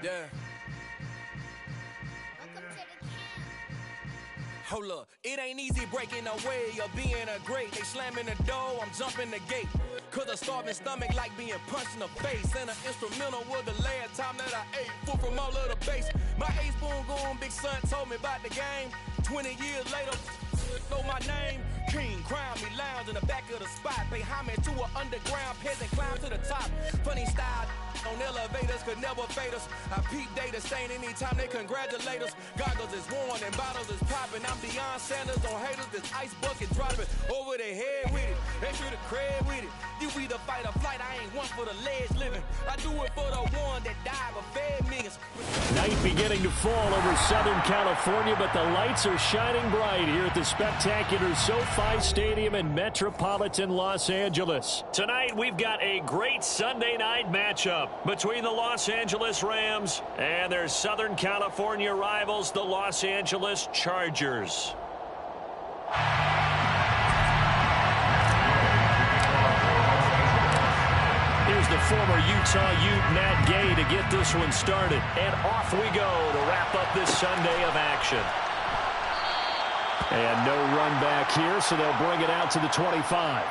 Yeah. Hold up, it ain't easy breaking away or being a great. They slamming the door, I'm jumping the gate. Cause a starving stomach like being punched in the face. And an instrumental was the last time that I ate. Full from all of the bass. My ace boom goon, big son told me about the game. 20 years later, know my name. King, crown me, lounge in the back of the spot. Pay homage to an underground peasant, climb to the top. Funny style on elevators could never fade us. I peep data stain anytime they congratulate us. Goggles is worn and bottles is popping. I'm Deion Sanders on haters, this ice bucket dropping over their head with it. They feel the cred with it. You either fight or flight, I ain't one for the ledge living. I do it for the one that died but fed millions. Night beginning to fall over Southern California, but the lights are shining bright here at the spectacular SoFi Stadium in metropolitan Los Angeles. Tonight, we've got a great Sunday night matchup between the Los Angeles Rams and their Southern California rivals, the Los Angeles Chargers. Here's the former Utah Ute, Matt Gay, to get this one started. And off we go to wrap up this Sunday of action. And no run back here, so they'll bring it out to the 25.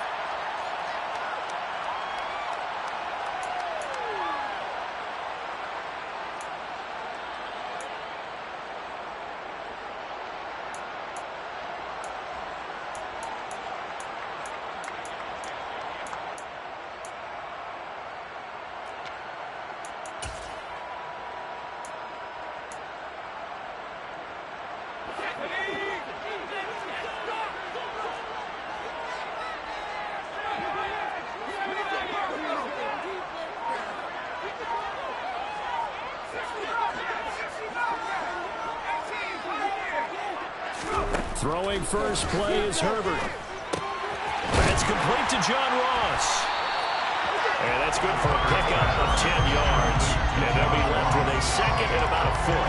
Throwing first play is Herbert. It's complete to John Ross. And that's good for a pickup of 10 yards. And they'll be left with a second and about a foot.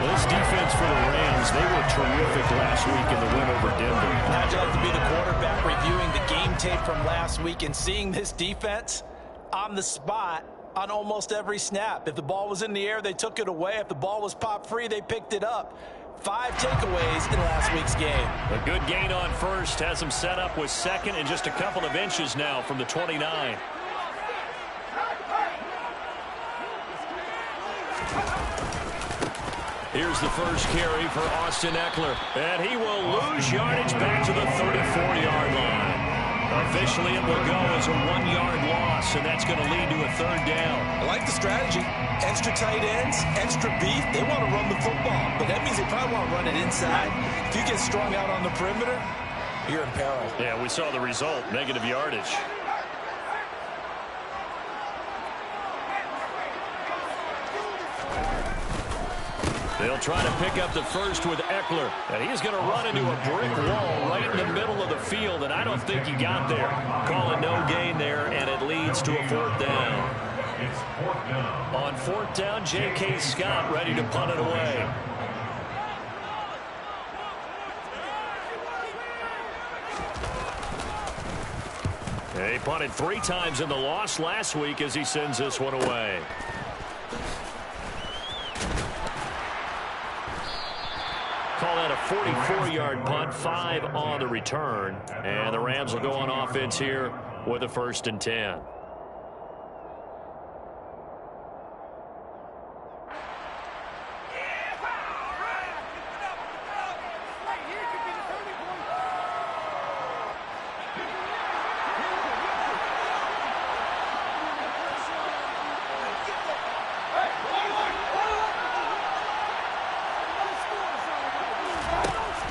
Well, this defense for the Rams, they were terrific last week in the win over Denver. How'd you like to be the quarterback reviewing the game tape from last week and seeing this defense on the spot on almost every snap? If the ball was in the air, they took it away. If the ball was popped free, they picked it up. 5 takeaways in last week's game. A good gain on first has them set up with second and just a couple of inches now from the 29. Here's the first carry for Austin Eckler. And he will lose yardage back to the 34-yard line. Officially, it will go as a 1-yard loss, and that's going to lead to a third down. I like the strategy. Extra tight ends, extra beef. They want to run the football, but that means they probably want to run it inside. If you get strung out on the perimeter, you're in peril. Yeah, we saw the result, negative yardage. They'll try to pick up the first with Eckler. And he's going to run into a brick wall right in the middle of the field, and I don't think he got there. Calling no gain there, and it leads to a fourth down. On fourth down, J.K. Scott ready to punt it away. He punted 3 times in the loss last week as he sends this one away. Call that a 44-yard punt, 5 on the return. And the Rams will go on offense here with a 1st and 10.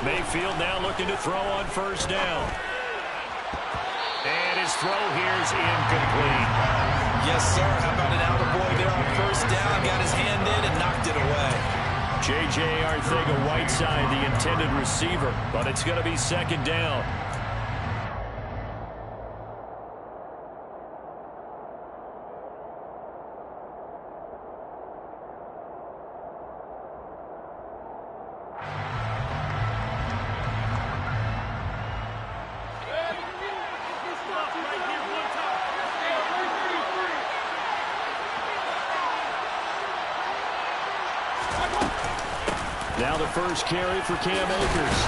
Mayfield now looking to throw on first down. And his throw here is incomplete. Yes, sir. How about an out-of-boy there on first down? Got his hand in and knocked it away. J.J. Arcega-Whiteside, the intended receiver, but it's going to be second down. Now the first carry for Cam Akers.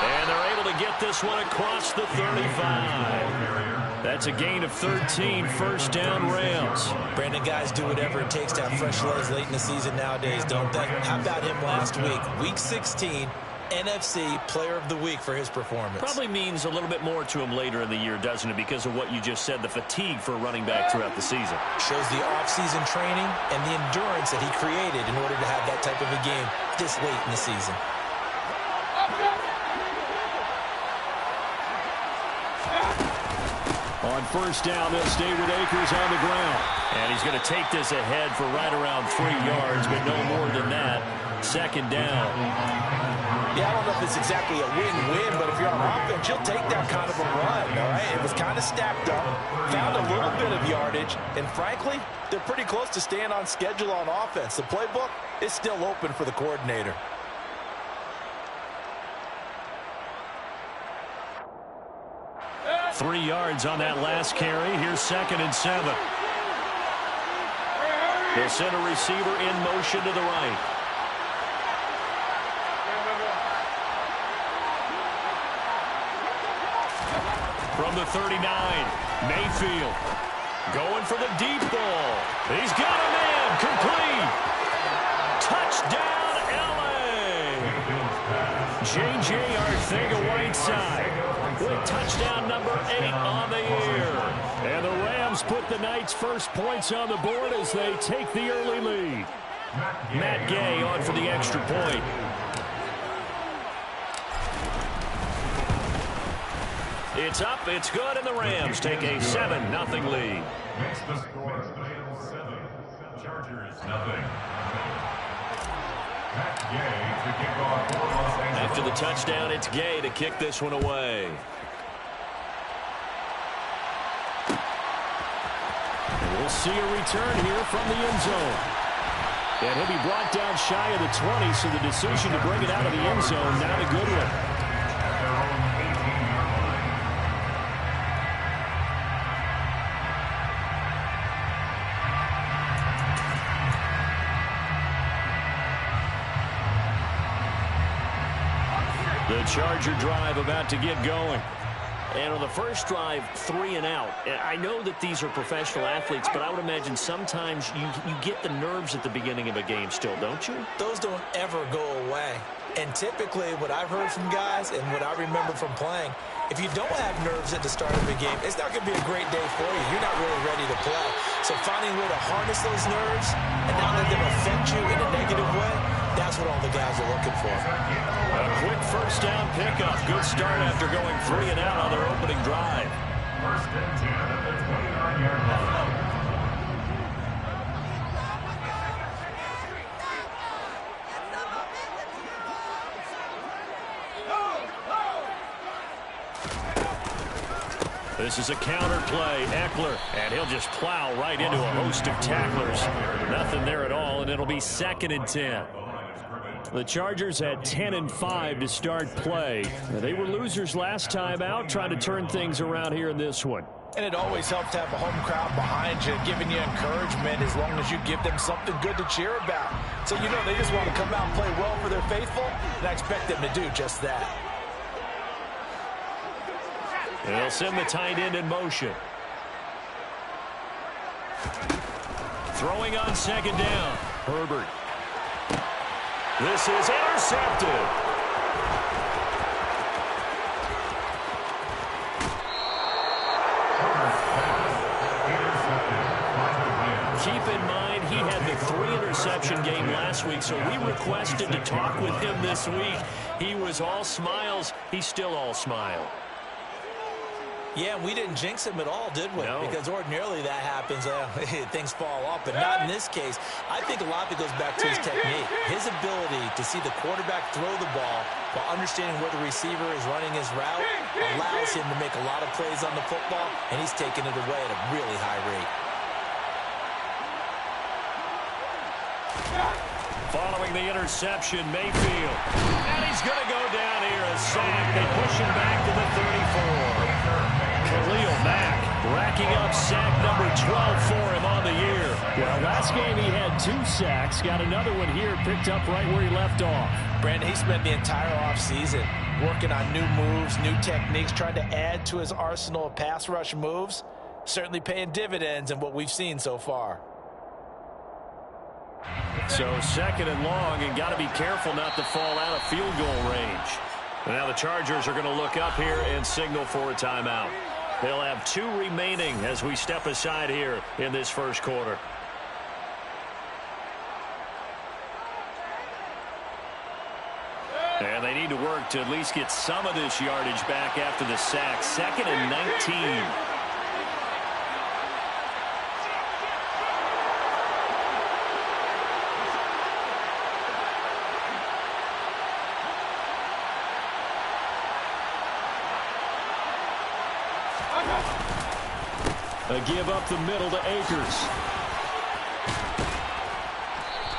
And they're able to get this one across the 35. That's a gain of 13, first down Rams. Brandon, guys do whatever it takes to have fresh legs late in the season nowadays, don't they? How about him last week? Week 16, NFC Player of the Week for his performance. Probably means a little bit more to him later in the year, doesn't it? Because of what you just said, the fatigue for a running back throughout the season. Shows the off-season training and the endurance that he created in order to have that type of a game this late in the season. On first down, they'll stay with Akers on the ground. And he's going to take this ahead for right around 3 yards, but no more than that. Second down. Yeah, I don't know if it's exactly a win-win, but if you're on offense, you'll take that kind of a run, all right? It was kind of stacked up, found a little bit of yardage, and frankly, they're pretty close to staying on schedule on offense. The playbook is still open for the coordinator. Three yards on that last carry. Here's 2nd and 7. They'll send a receiver in motion to the right. From the 39, Mayfield going for the deep ball. He's got a man, complete. Touchdown, L.A. J.J. Arcega-Whiteside with touchdown number 8 on the year. And the Rams put the Knights' first points on the board as they take the early lead. Matt Gay on for the extra point. It's up, it's good, and the Rams take a 7-0 lead. Makes the score 7. Chargers 0. Matt Gay to kick off for Los Angeles. After the touchdown, it's Gay to kick this one away. And we'll see a return here from the end zone. And he'll be brought down shy of the 20, so the decision to bring it out of the end zone, not a good one. The Charger drive about to get going. And on the first drive, 3 and out. I know that these are professional athletes, but I would imagine sometimes you get the nerves at the beginning of a game still, don't you? Those don't ever go away. And typically what I've heard from guys and what I remember from playing, if you don't have nerves at the start of a game, it's not going to be a great day for you. You're not really ready to play. So finding a way to harness those nerves and not let them affect you in a negative way, that's what all the guys are looking for. A quick first down pickup. Good start after going 3 and out on their opening drive. First and 10 at the 29-yard line. This is a counter play. Eckler, and he'll just plow right into a host of tacklers. Nothing there at all, and it'll be 2nd and 10. The Chargers had 10-5 to start play. They were losers last time out, trying to turn things around here in this one. And it always helps to have a home crowd behind you, giving you encouragement as long as you give them something good to cheer about. So, you know, they just want to come out and play well for their faithful, and I expect them to do just that. And they'll send the tight end in motion. Throwing on 2nd down. Herbert. This is intercepted. Keep in mind, he had the 3-interception game last week, so we requested to talk with him this week. He was all smiles. He's still all smile. Yeah, we didn't jinx him at all, did we? No. Because ordinarily that happens, things fall off, but not in this case. I think a lot of it goes back to his technique. His ability to see the quarterback throw the ball while understanding where the receiver is running his route allows him to make a lot of plays on the football, and he's taking it away at a really high rate. Following the interception, Mayfield. And he's going to go down here, a sack. They push him back to the 34. Khalil Mack Racking up sack number 12 for him on the year. Well, last game he had 2 sacks. Got another one here, picked up right where he left off. Brandon, he spent the entire offseason working on new moves, new techniques, trying to add to his arsenal of pass rush moves. Certainly paying dividends in what we've seen so far. So 2nd and long, and got to be careful not to fall out of field goal range. And now the Chargers are going to look up here and signal for a timeout. They'll have 2 remaining as we step aside here in this first quarter. And they need to work to at least get some of this yardage back after the sack. 2nd and 19. A give up the middle to Akers.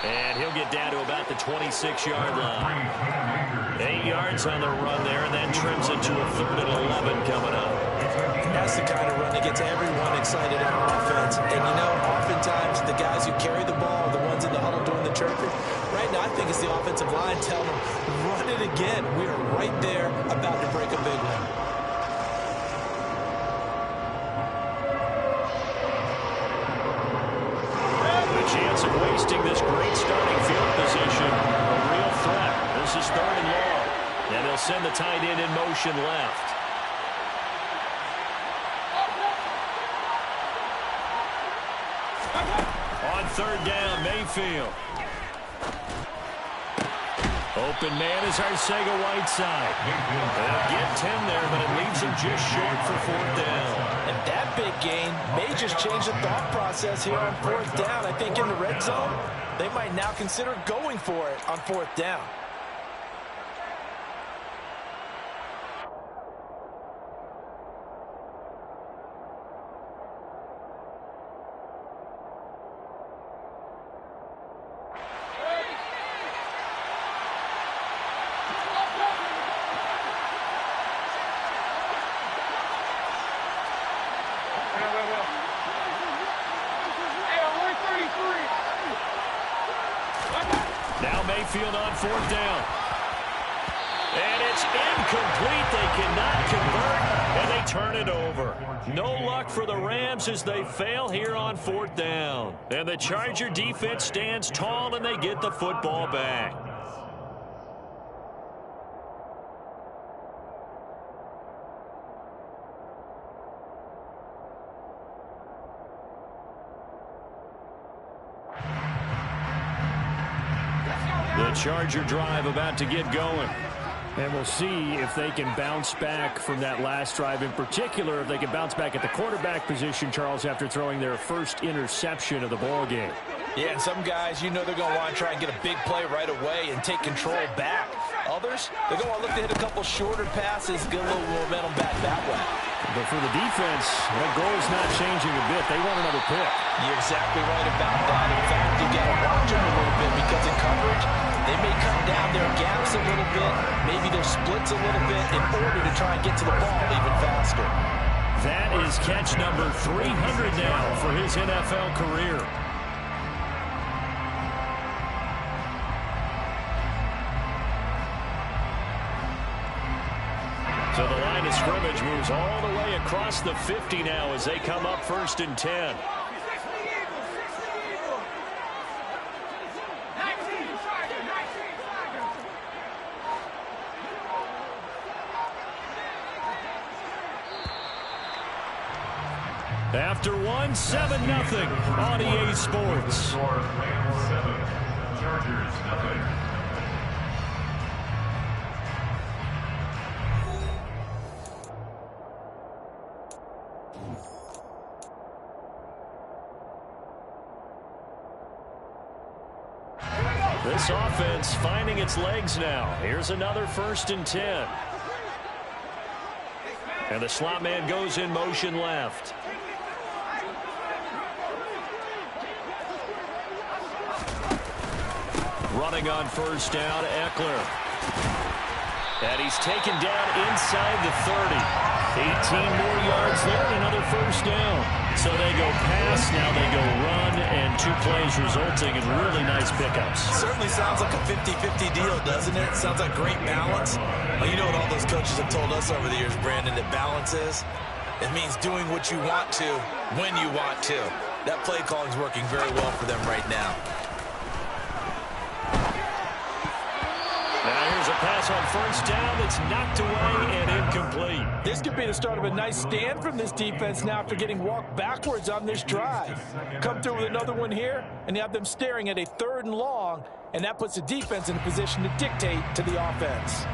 And he'll get down to about the 26-yard line. 8 yards on the run there, and then trims it to a 3rd and 11 coming up. That's the kind of run that gets everyone excited on offense. And, you know, oftentimes the guys who carry the ball are the ones in the huddle doing the chirping. Right now, I think it's the offensive line telling them, run it again. We are right there about to break a big one. Chance of wasting this great starting field position. A real threat. This is 3rd and long. And they'll send the tight end in motion left. On 3rd down, Mayfield. Open man is Arcega-Whiteside. They'll get 10 there, but it leaves him just short for 4th down. And that big gain may just change the thought process here on 4th down. I think in the red zone, they might now consider going for it on 4th down. Mayfield on 4th down. And it's incomplete. They cannot convert, and they turn it over. No luck for the Rams as they fail here on 4th down. And the Charger defense stands tall, and they get the football back. The Charger drive about to get going. And we'll see if they can bounce back from that last drive. In particular, if they can bounce back at the quarterback position, Charles, after throwing their first interception of the ball game. Yeah, and some guys, you know they're going to want to try and get a big play right away and take control back. Others, they're going to look to hit a couple shorter passes, get a little momentum back that way. But for the defense, that goal is not changing a bit. They want another pick. You're exactly right about that. In fact, you got to watch them a little bit because in coverage, they may cut down their gaps a little bit, maybe their splits a little bit in order to try and get to the ball even faster. That is catch number 300 now for his NFL career. So the line of scrimmage moves all the way across the 50 now as they come up 1st and 10. After 1, 7-0 on EA Sports. Rams 7, Chargers 0. This offense finding its legs now. Here's another 1st and 10. And the slot man goes in motion left. Running on 1st down, Eckler. And he's taken down inside the 30. 18 more yards there and another first down. So they go pass, now they go run, and 2 plays resulting in really nice pickups. Certainly sounds like a 50-50 deal, doesn't it? Sounds like great balance. Well, you know what all those coaches have told us over the years, Brandon, that balance is? It means doing what you want to when you want to. That play calling is working very well for them right now. Now here's a pass on first down that's knocked away and incomplete. This could be the start of a nice stand from this defense now after getting walked backwards on this drive. Come through with another one here, and you have them staring at a 3rd and long, and that puts the defense in a position to dictate to the offense.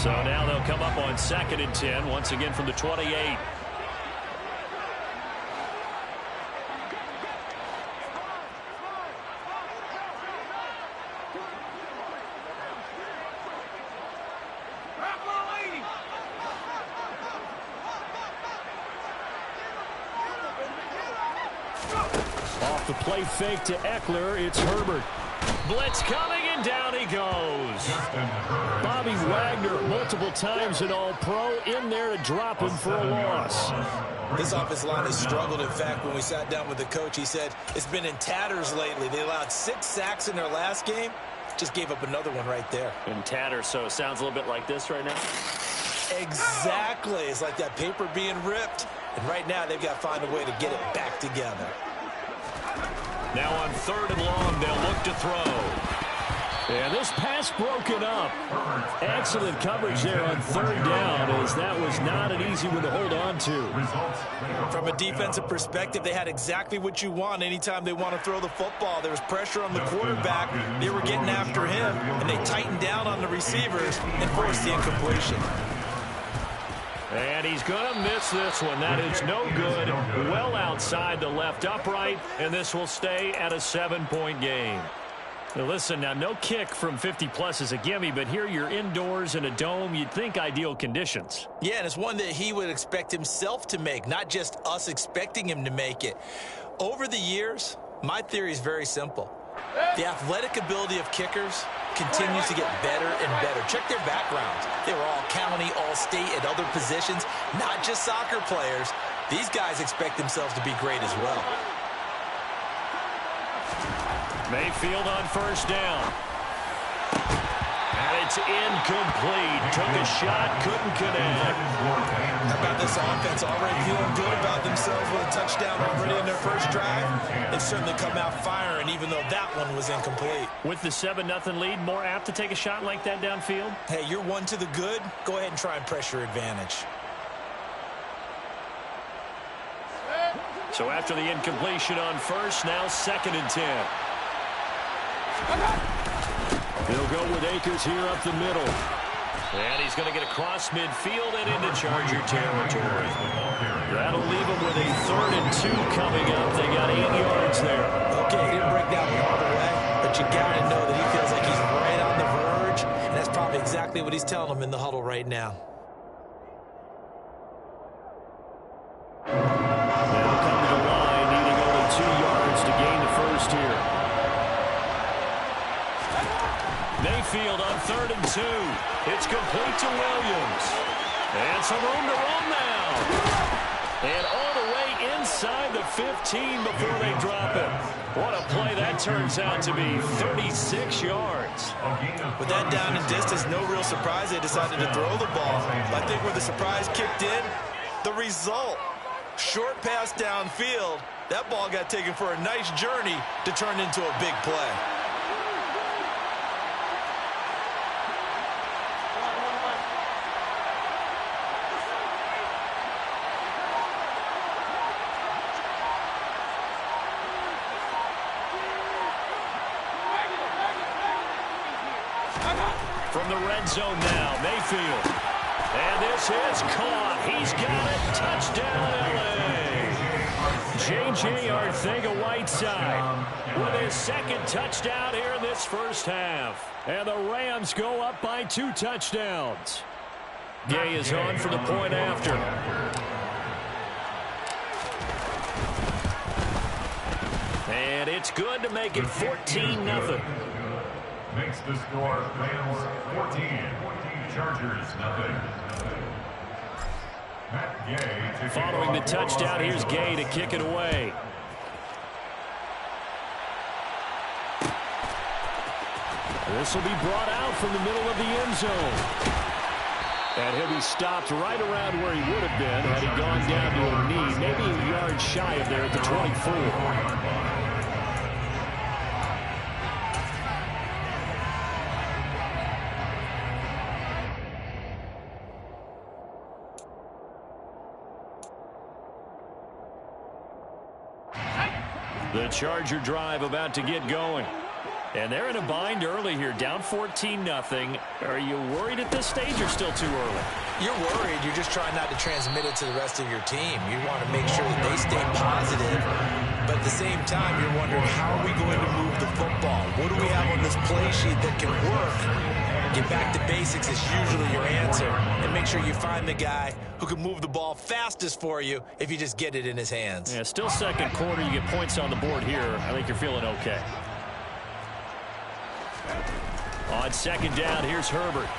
So now they'll come up on 2nd and 10, once again from the 28. Off the play fake to Eckler, it's Herbert. Blitz coming, and down he goes. Bobby Wagner, multiple times an All-Pro, in there to drop him for a loss. This offensive line has struggled. In fact, when we sat down with the coach, he said it's been in tatters lately. They allowed 6 sacks in their last game. Just gave up another one right there. In tatters, so it sounds a little bit like this right now? Exactly. It's like that paper being ripped. And right now, they've got to find a way to get it back together. Now on 3rd and long, they'll look to throw. And this pass broken up. Excellent coverage there on 3rd down, as that was not an easy one to hold on to. From a defensive perspective, they had exactly what you want anytime they want to throw the football. There was pressure on the quarterback. They were getting after him, and they tightened down on the receivers and forced the incompletion. And he's going to miss this one. That is no good. Well outside the left upright, and this will stay at a 7-point game. Now listen, now no kick from 50-plus is a gimme, but here you're indoors in a dome. You'd think ideal conditions. Yeah, and it's one that he would expect himself to make, not just us expecting him to make it. Over the years, my theory is very simple. The athletic ability of kickers continues to get better and better. Check their backgrounds. They were all county, all state, at other positions, not just soccer players. These guys expect themselves to be great as well. Mayfield on first down. And it's incomplete. Took a shot, couldn't connect. How about this offense already feeling good about themselves with a touchdown already in their first drive? They've certainly come out firing, even though that one was incomplete. With the 7-0 lead, more apt to take a shot like that downfield? Hey, you're one to the good. Go ahead and try and pressure advantage. So after the incompletion on first, now 2nd and 10. He'll go with Akers here up the middle. And he's going to get across midfield and into Charger territory. That'll leave him with a 3rd and 2 coming up. They got 8 yards there. Okay, he didn't break that one all the way, but you got to know that he feels like he's right on the verge, and that's probably exactly what he's telling them in the huddle right now. They'll come to the line, needing only 2 yards to gain the first here. Mayfield on 3rd and 2. It's complete to Williams. And some room to run now. And all the way inside the 15 before they drop it. What a play that turns out to be. 36 yards. With that down and distance, no real surprise they decided to throw the ball. I think where the surprise kicked in, the result. Short pass downfield. That ball got taken for a nice journey to turn into a big play. From the red zone now, Mayfield. And this is caught. He's got it. Touchdown, L.A. J.J. Arcega-Whiteside with his 2nd touchdown here in this first half. And the Rams go up by 2 touchdowns. Gay is on for the point after. And it's good to make it 14-0. Makes the score Rams 14, Chargers nothing. Matt Gay to Following the touchdown, here's Gay to kick it away. This will be brought out from the middle of the end zone. And he'll be stopped right around where he would have been had he gone down to a knee, maybe a yard shy of there at the 24. The Charger drive about to get going. And they're in a bind early here, down 14-0. Are you worried at this stage or still too early? You're worried. You're just trying not to transmit it to the rest of your team. You want to make sure that they stay positive. But at the same time, you're wondering, how are we going to move the football? What do we have on this play sheet that can work? Get back to basics is usually your answer. And make sure you find the guy who can move the ball fastest for you if you just get it in his hands. Yeah, still second quarter. You get points on the board here. I think you're feeling okay. On second down, here's Herbert.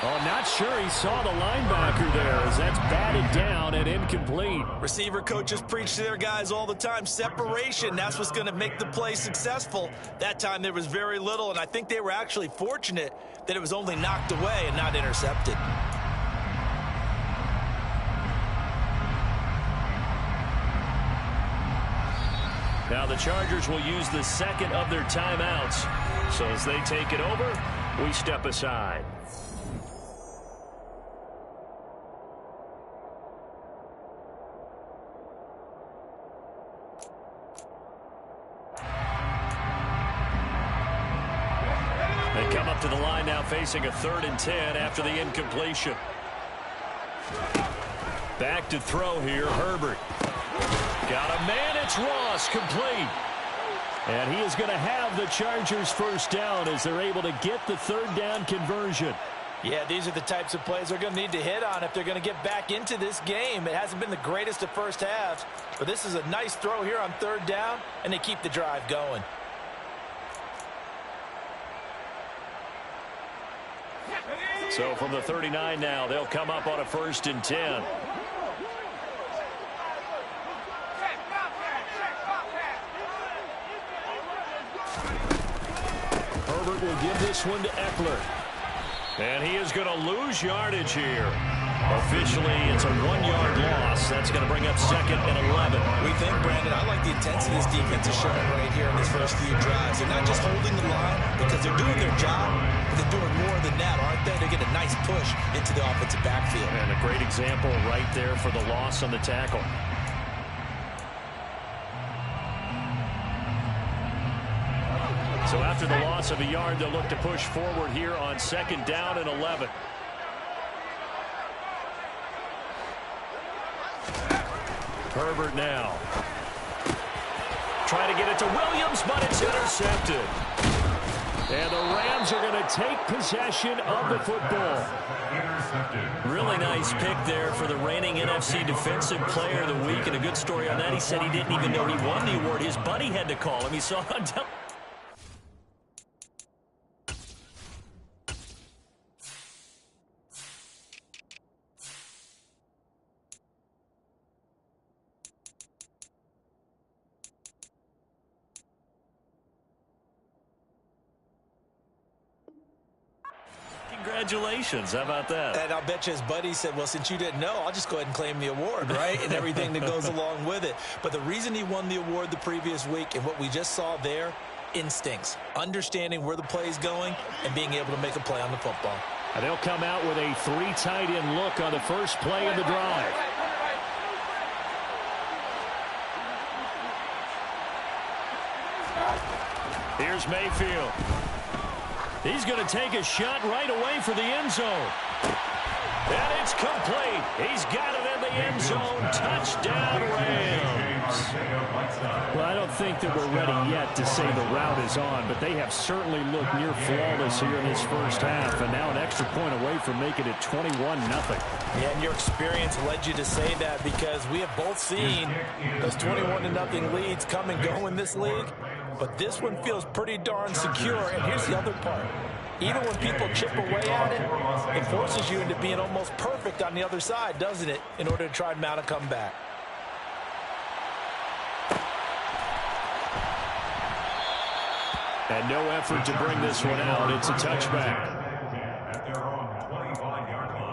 Oh, not sure he saw the linebacker there as that's batted down and incomplete. Receiver coaches preach to their guys all the time. Separation, that's what's going to make the play successful. That time there was very little, and I think they were actually fortunate that it was only knocked away and not intercepted. Now the Chargers will use the second of their timeouts. So as they take it over, we step aside. They come up to the line now facing a 3rd and 10 after the incompletion. Back to throw here, Herbert. Got a man, it's Ross, complete. And he is going to have the Chargers first down as they're able to get the 3rd down conversion. Yeah, these are the types of plays they're going to need to hit on if they're going to get back into this game. It hasn't been the greatest of first halves, but this is a nice throw here on 3rd down, and they keep the drive going. So from the 39 now, they'll come up on a 1st and 10. Herbert will give this one to Eckler. And he is going to lose yardage here. Officially, it's a 1-yard loss. That's going to bring up 2nd and 11. We think, Brandon, I like the intensity this defense is showing right here in this first few drives. They're not just holding the line because they're doing their job, but they're doing more than that, aren't they? They get a nice push into the offensive backfield. And a great example right there for the loss on the tackle. So after the loss of a yard, they'll look to push forward here on 2nd down and 11. Herbert now. Trying to get it to Williams, but it's intercepted. And the Rams are going to take possession of the football. Really nice pick there for the reigning NFC Defensive Player of the Week. And a good story on that. He said he didn't even know he won the award. His buddy had to call him. He saw on television. Congratulations. How about that? And I'll bet you his buddy said, well, since you didn't know, I'll just go ahead and claim the award, right? And everything that goes along with it. But the reason he won the award the previous week and what we just saw there, instincts, understanding where the play is going and being able to make a play on the football. And they'll come out with a 3 tight end look on the first play of the drive. Here's Mayfield. He's going to take a shot right away for the end zone. And it's complete. He's got it in the end zone. Touchdown, Rams. Well, I don't think that we're ready yet to say the route is on, but they have certainly looked near flawless here in this first half, and now an extra point away from making it 21-0. Yeah, and your experience led you to say that because we have both seen those 21-0 leads come and go in this league. but this one feels pretty darn secure. And here's the other part. Even when people chip away at it, it forces you into being almost perfect on the other side, doesn't it, in order to try and mount a comeback. And no effort to bring this one out. It's a touchback. At their own 25-yard line.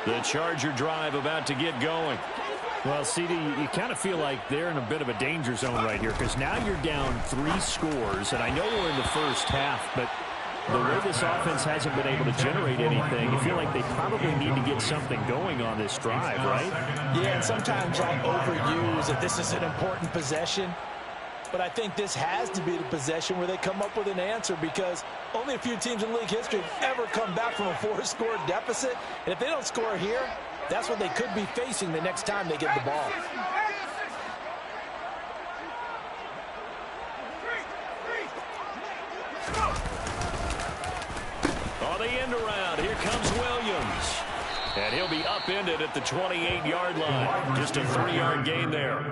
The Charger drive about to get going. Well, CD, you kind of feel like they're in a bit of a danger zone right here because now you're down 3 scores, and I know we're in the first half, but the way this offense hasn't been able to generate anything, you feel like they probably need to get something going on this drive, right? Yeah, and sometimes I overuse that this is an important possession. But I think this has to be the possession where they come up with an answer, because only a few teams in league history have ever come back from a 4-score deficit. And if they don't score here, that's what they could be facing the next time they get the ball. On the end around, here comes Williams. And he'll be upended at the 28-yard line. Just a 3-yard gain there.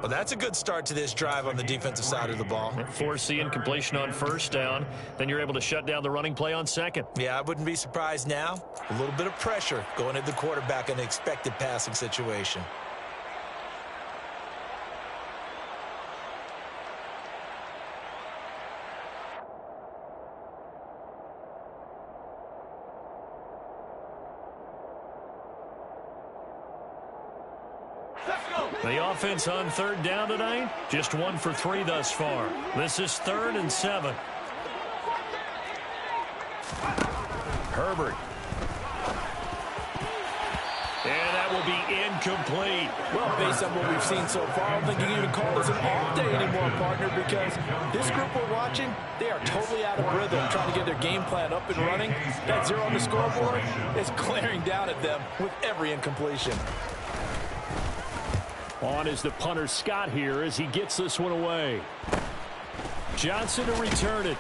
Well, that's a good start to this drive on the defensive side of the ball. Force the incompletion on first down. Then you're able to shut down the running play on second. Yeah, I wouldn't be surprised now. A little bit of pressure going at the quarterback in an expected passing situation. The offense on third down tonight, just 1 for 3 thus far. This is 3rd and 7. Herbert. And that will be incomplete. Well, based on what we've seen so far, I don't think you can even call this an off day anymore, partner, because this group we're watching, they are totally out of rhythm, trying to get their game plan up and running. That 0 on the scoreboard is glaring down at them with every incompletion. On is the punter Scott here as he gets this one away. Johnson to return it.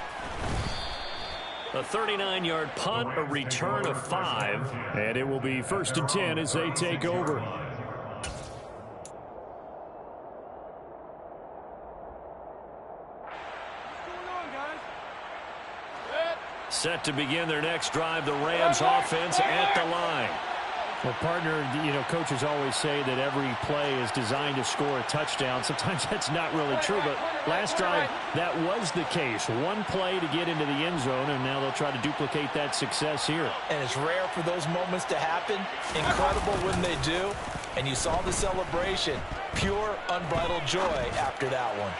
A 39-yard punt, a return of 5. And it will be 1st and 10 as they take over. Set to begin their next drive, the Rams offense at the line. Well, partner, you know, coaches always say that every play is designed to score a touchdown. Sometimes that's not really true, but last drive, that was the case. One play to get into the end zone, and now they'll try to duplicate that success here. And it's rare for those moments to happen. Incredible when they do. And you saw the celebration. Pure, unbridled joy after that one.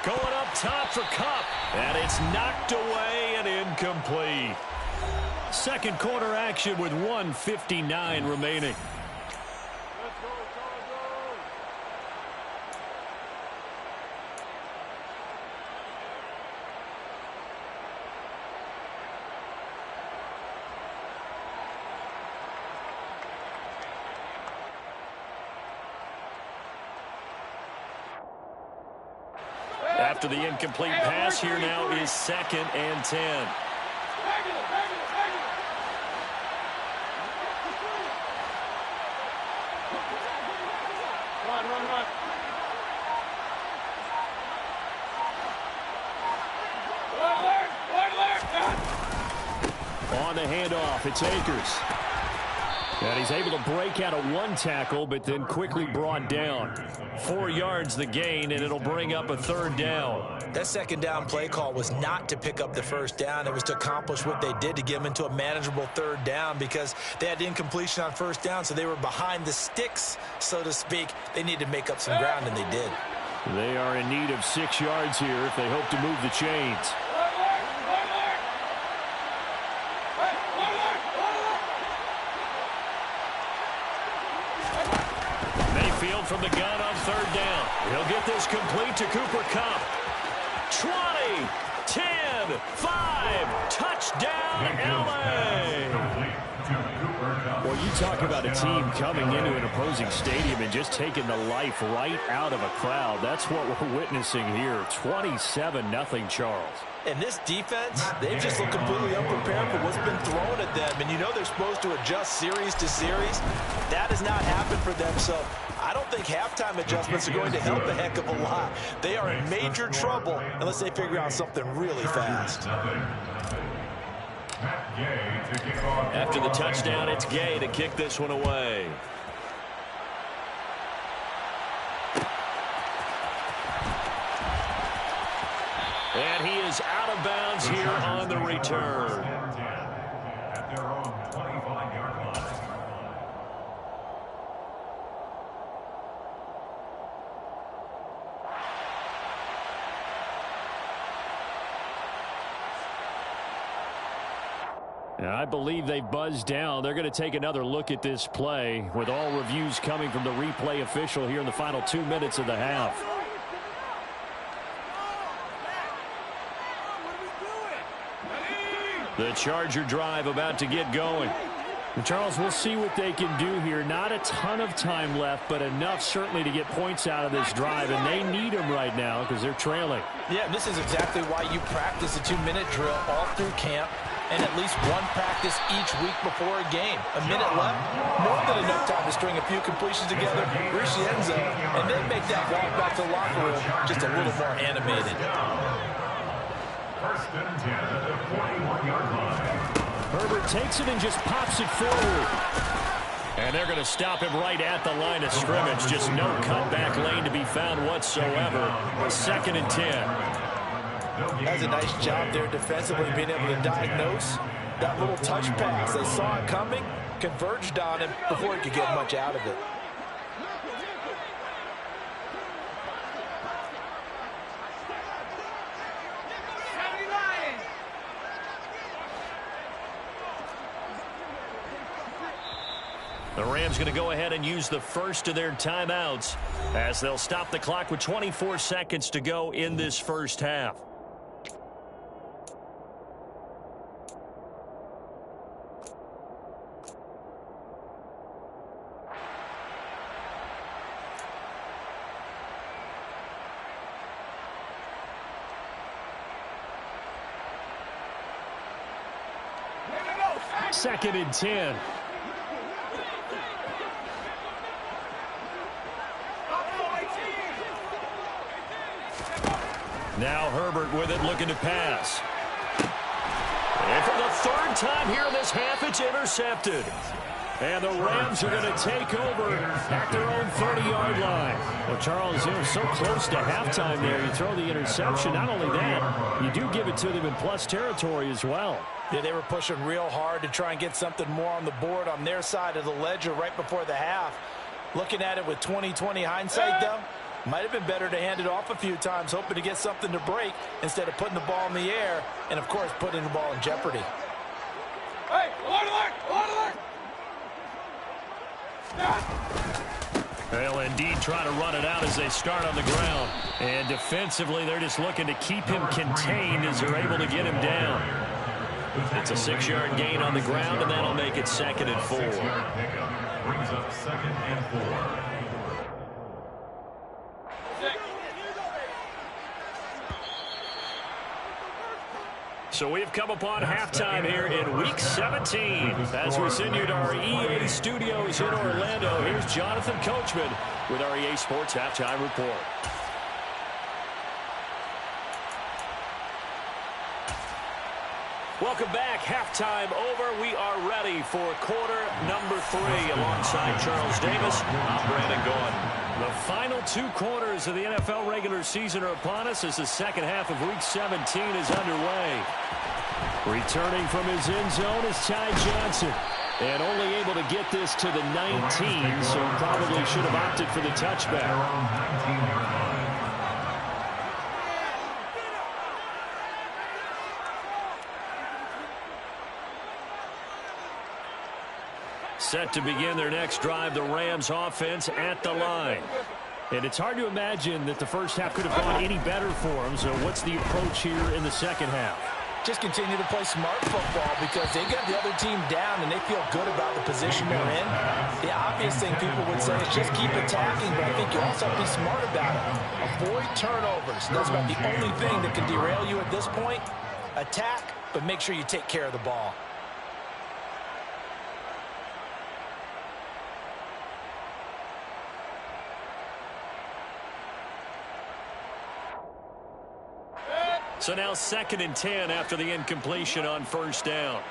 Going up top for Kupp, and it's knocked away and incomplete. Second quarter action with 1:59 remaining. After the incomplete pass, here now is 2nd and 10. On the handoff, it's Akers. And he's able to break out of 1 tackle, but then quickly brought down. 4 yards the gain, and it'll bring up a 3rd down. That 2nd down play call was not to pick up the 1st down. It was to accomplish what they did, to get them into a manageable 3rd down, because they had incompletion on 1st down, so they were behind the sticks, so to speak. They needed to make up some ground, and they did. They are in need of 6 yards here if they hope to move the chains. From the gun on 3rd down. He'll get this complete to Cooper Kupp. 20, 10, 5, touchdown LA. Well, you talk about a team coming into an opposing stadium and just taking the life right out of a crowd. That's what we're witnessing here. 27-0 Charles. And this defense, they just look completely unprepared for what's been thrown at them. And you know they're supposed to adjust series to series. That has not happened for them. So I don't think halftime adjustments are going to help a heck of a lot. They are in major trouble unless they figure out something really fast. After the touchdown, it's Gay to kick this one away. And he is out of bounds here on the return. At their own 25-yard line. I believe they've buzzed down. They're going to take another look at this play with all reviews coming from the replay official here in the final 2 minutes of the half. The Charger drive about to get going. And Charles, we'll see what they can do here. Not a ton of time left, but enough certainly to get points out of this drive, and they need them right now because they're trailing. Yeah, this is exactly why you practice a 2-minute drill all through camp and at least one practice each week before a game. A minute left, more than enough time to string a few completions together, reach the end zone, and then make that walk back to the locker room just a little more animated. First and 10 at the 41-yard line. Herbert takes it and just pops it forward. And they're going to stop him right at the line of scrimmage. Just no cutback lane to be found whatsoever. Second and 10. That's a nice job there defensively, being able to diagnose that little touch pass. They saw it coming, converged on him before he could get much out of it. The Rams going to go ahead and use the first of their timeouts as they'll stop the clock with 24 seconds to go in this first half. Second and 10. Now Herbert with it, looking to pass. And for the third time here in this half, it's intercepted. And the Rams are going to take over at their own 30-yard line. Well, Charles, so close to halftime there. You throw the interception. Not only that, you do give it to them in plus territory as well. Yeah, they were pushing real hard to try and get something more on the board on their side of the ledger right before the half. Looking at it with 20/20 hindsight, though, might have been better to hand it off a few times, hoping to get something to break instead of putting the ball in the air and, of course, putting the ball in jeopardy. Hey, They'll indeed try to run it out as they start on the ground. And defensively, they're just looking to keep him contained as they're able to get him down. It's a 6-yard gain on the ground, and that'll make it second and 4. Brings up second and 4. So we've come upon halftime here in Week 17. As we send you to our EA studios in Orlando, here's Jonathan Coachman with our EA Sports Halftime Report. Welcome back. Halftime over. We are ready for quarter number 3. Alongside Charles Davis, I'm Brandon Gordon. The final 2 quarters of the NFL regular season are upon us as the second half of Week 17 is underway. Returning from his end zone is Ty Johnson. And only able to get this to the 19, so probably should have opted for the touchback. Set to begin their next drive, the Rams offense at the line. And it's hard to imagine that the first half could have gone any better for them. So what's the approach here in the second half? just continue to play smart football because they got the other team down and they feel good about the position they're in. The obvious thing people would say is just keep attacking, but I think you also have to be smart about it. Avoid turnovers. That's about the only thing that can derail you at this point. Attack, but make sure you take care of the ball. So now 2nd and 10 after the incompletion on first down.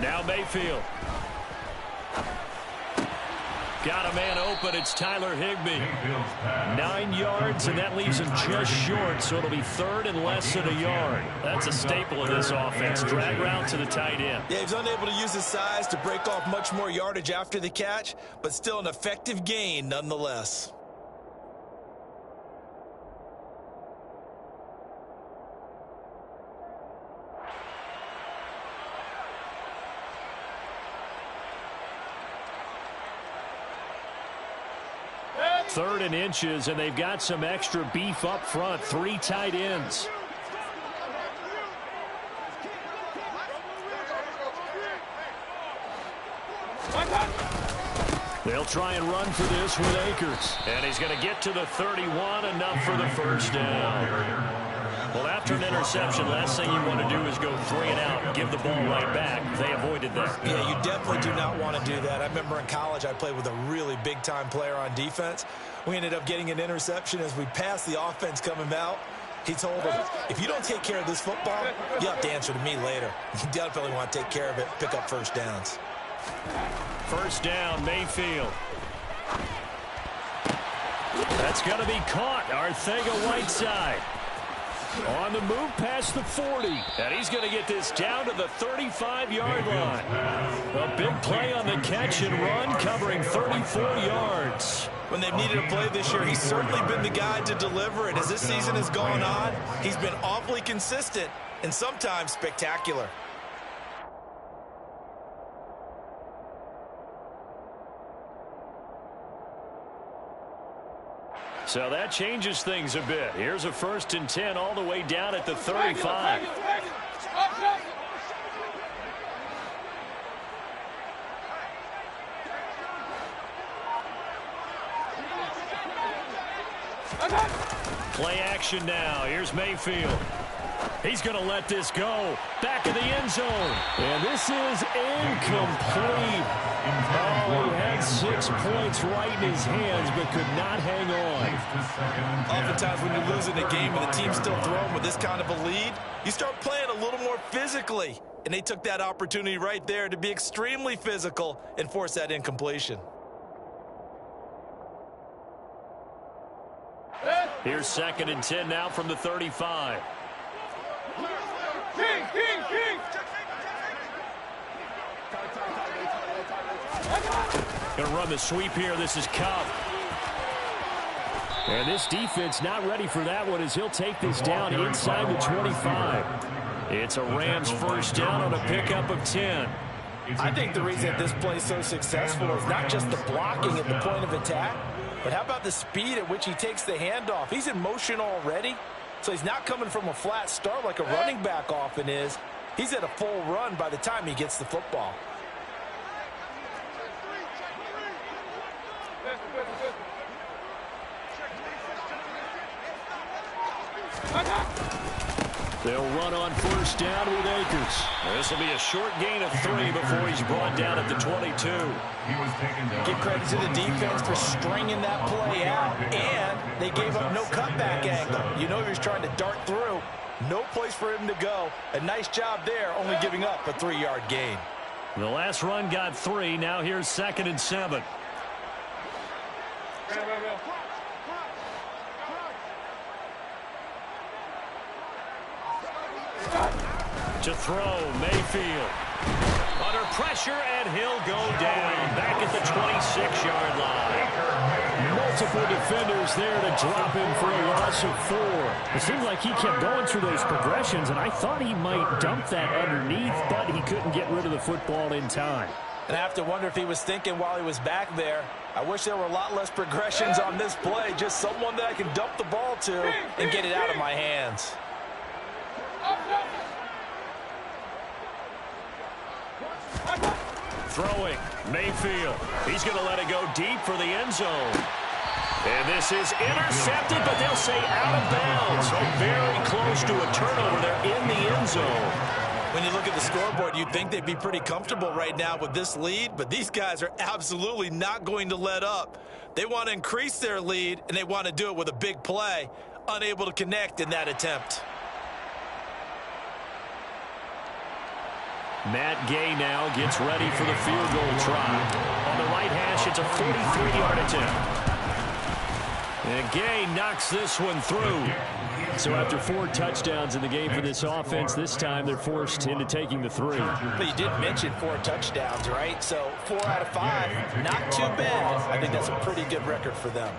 Now Mayfield. Got a man open. It's Tyler Higbee. 9 yards, and that leaves him just short, so it'll be 3rd and less than a yard. That's a staple of this offense. Drag route to the tight end. Yeah, he's unable to use his size to break off much more yardage after the catch, but still an effective gain nonetheless. Third and inches, and they've got some extra beef up front. 3 tight ends. They'll try and run for this with Akers. And he's going to get to the 31, enough for the first down. Well, after an interception, last thing you want to do is go 3 and out and give the ball right back. They avoided that. Yeah, you definitely do not want to do that. I remember in college I played with a really big-time player on defense. We ended up getting an interception as we passed the offense coming out. He told him, if you don't take care of this football, you have to answer to me later. You definitely want to take care of it, pick up first downs. First down, Mayfield. That's going to be caught. Arcega-Whiteside. On the move past the 40. And he's going to get this down to the 35-yard line. A big play on the catch and run, covering 34 yards. When they've needed a play this year, he's certainly been the guy to deliver it. As this season has gone on, he's been awfully consistent and sometimes spectacular. So that changes things a bit. Here's a 1st and 10 all the way down at the 35. Play action now. Here's Mayfield. He's going to let this go. Back of the end zone. And this is incomplete. Oh, he had 6 points right in his hands, but could not hang on. Oftentimes when you're losing a game and the team's still throwing with this kind of a lead, you start playing a little more physically. And they took that opportunity right there to be extremely physical and force that incompletion. Here's 2nd and 10 now from the 35. Going to run the sweep here. This is Cup. And this defense not ready for that one as he'll take this down inside the 25. It's a Rams first down on a pickup of 10. I think the reason this play is so successful is not just the blocking at the point of attack, but how about the speed at which he takes the handoff? He's in motion already, so he's not coming from a flat start like a running back often is. He's at a full run by the time he gets the football. They'll run on first down with Akers. This will be a short gain of 3 before he's brought down at the 22. Give credit to the defense for stringing that play out, and they gave up no cutback angle. You know he was trying to dart through. No place for him to go. A nice job there, only giving up a 3-yard gain. The last run got 3. Now here's 2nd and 7. To throw, Mayfield. Under pressure, and he'll go down. Back at the 26-yard line. Multiple defenders there to drop him for a loss of 4. It seemed like he kept going through those progressions, and I thought he might dump that underneath, but he couldn't get rid of the football in time. And I have to wonder if he was thinking while he was back there, I wish there were a lot less progressions on this play. Just someone that I can dump the ball to and get it out of my hands. Throwing, Mayfield. He's going to let it go deep for the end zone. And this is intercepted, but they'll say out of bounds. Very close to a turnover there in the end zone. When you look at the scoreboard, you'd think they'd be pretty comfortable right now with this lead, but these guys are absolutely not going to let up. They want to increase their lead, and they want to do it with a big play. Unable to connect in that attempt. Matt Gay now gets ready for the field goal try. On the right hash, it's a 43-yard attempt. And Gay knocks this one through. So after 4 touchdowns in the game for this offense, this time they're forced into taking the 3. But you did mention 4 touchdowns, right? So 4 out of 5, not too bad. I think that's a pretty good record for them.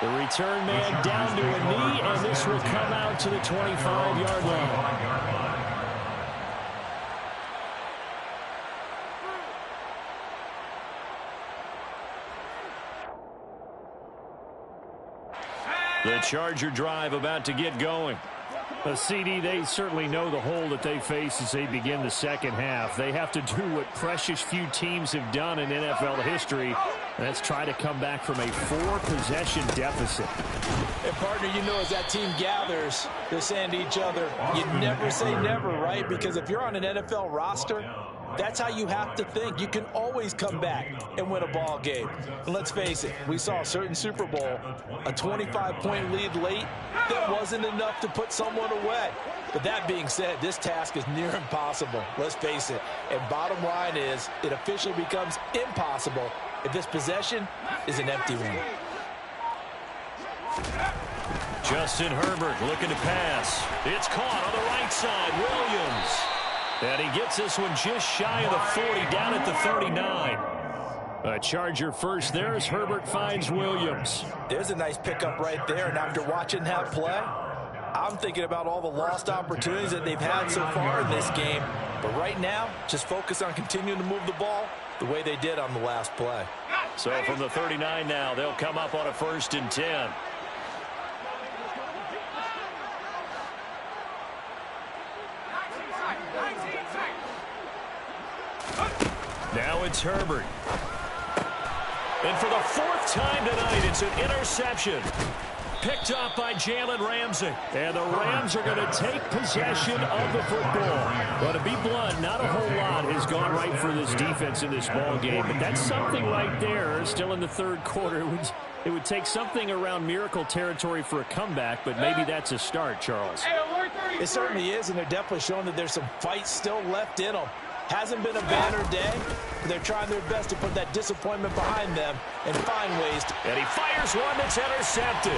The return man down to a knee, and this will come out to the 25-yard line. The Charger drive about to get going. A CD, they certainly know the hole that they face as they begin the second half. They have to do what precious few teams have done in NFL history. That's try to come back from a 4-possession deficit. And partner, you know, as that team gathers, they're saying to each other, you never say never, right? Because if you're on an NFL roster, that's how you have to think. You can always come back and win a ball game. And let's face it, we saw a certain Super Bowl, a 25-point lead late that wasn't enough to put someone away. But that being said, this task is near impossible. Let's face it. And bottom line is, it officially becomes impossible if this possession is an empty one. Justin Herbert looking to pass. It's caught on the right side. Williams. And he gets this one just shy of the 40, down at the 39. A Charger first there as Herbert finds Williams. There's a nice pickup right there, and after watching that play, I'm thinking about all the lost opportunities that they've had so far in this game. But right now, just focus on continuing to move the ball the way they did on the last play. So from the 39 now, they'll come up on a 1st and 10. Now it's Herbert. And for the 4th time tonight, it's an interception. Picked up by Jalen Ramsey. And the Rams are going to take possession of the football. But to be blunt, not a whole lot has gone right for this defense in this ball game. But that's something right there, still in the 3rd quarter. It would take something around miracle territory for a comeback, but maybe that's a start, Charles. It certainly is, and they're definitely showing that there's some fight still left in them. Hasn't been a banner day, but they're trying their best to put that disappointment behind them and find ways to... And he fires one that's intercepted.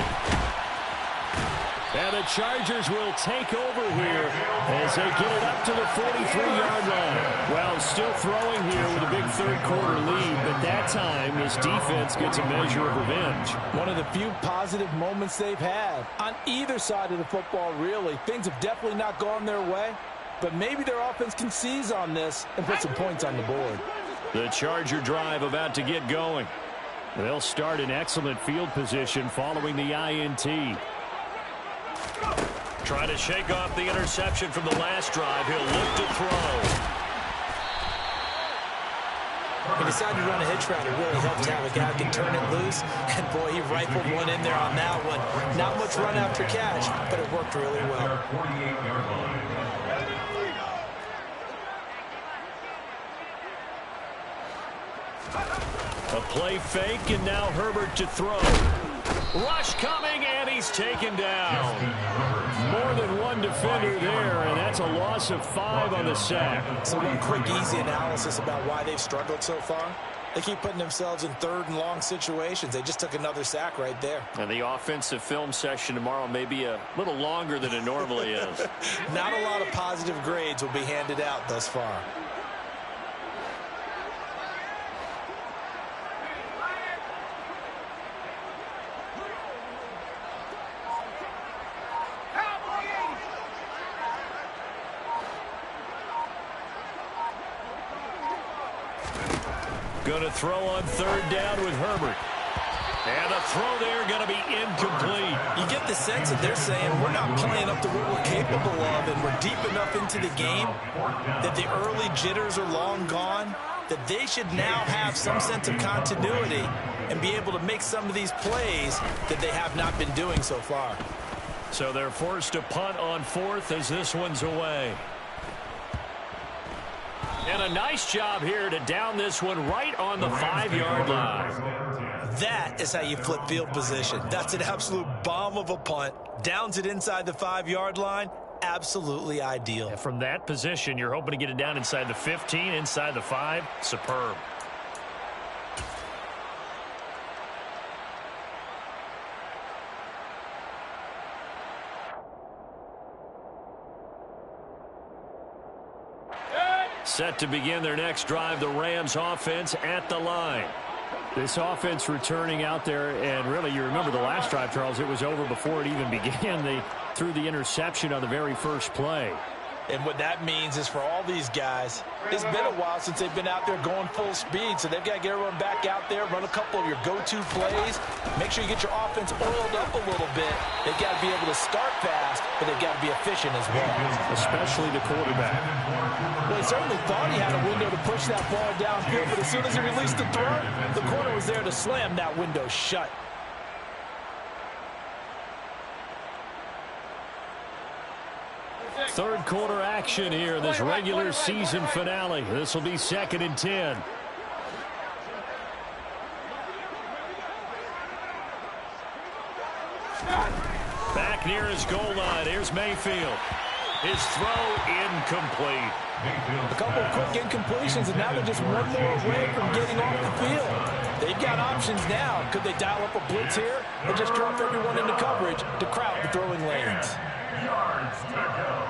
And the Chargers will take over here as they get it up to the 43-yard line. Well, still throwing here with a big 3rd quarter lead, but that time this defense gets a measure of revenge. One of the few positive moments they've had on either side of the football, really. Things have definitely not gone their way. But maybe their offense can seize on this and put some points on the board. The Charger drive about to get going. They'll start in excellent field position following the INT. Trying to shake off the interception from the last drive. He'll look to throw. He decided to run a hitch route. It really helped to have a guy who can turn it loose. And, boy, he rifled one in there on that one. Not much run after catch, but it worked really well. 48-yard line. A play fake, and now Herbert to throw. Rush coming, and he's taken down. More than one defender there, and that's a loss of 5 on the sack. So one quick, easy analysis about why they've struggled so far. They keep putting themselves in 3rd and long situations. They just took another sack right there. And the offensive film session tomorrow may be a little longer than it normally is. Not a lot of positive grades will be handed out thus far. Going to throw on third down with Herbert. And the throw there going to be incomplete. You get the sense that they're saying we're not playing up to what we're capable of, and we're deep enough into the game that the early jitters are long gone, that they should now have some sense of continuity and be able to make some of these plays that they have not been doing so far. So they're forced to punt on fourth as this one's away. And a nice job here to down this one right on the 5-yard line. That is how you flip field position. That's an absolute bomb of a punt. Downs it inside the 5-yard line. Absolutely ideal. And from that position, you're hoping to get it down inside the 15, inside the 5. Superb. Set to begin their next drive, the Rams offense at the line. This offense returning out there, and really, you remember the last drive, Charles, it was over before it even began. They threw the interception on the very first play. And what that means is for all these guys, it's been a while since they've been out there going full speed, so they've got to get everyone back out there, run a couple of your go-to plays, make sure you get your offense oiled up a little bit. They've got to be able to start fast, but they've got to be efficient as well. Especially the quarterback. Well, he certainly thought he had a window to push that ball downfield, but as soon as he released the throw, the corner was there to slam that window shut. Third quarter action here, this regular season finale. This will be 2nd and 10. Back near his goal line. Here's Mayfield. His throw incomplete. A couple of quick incompletions, and now they're just one more away from getting off the field. They've got options now. Could they dial up a blitz here or just drop everyone into coverage to crowd the throwing lanes? Yards to go.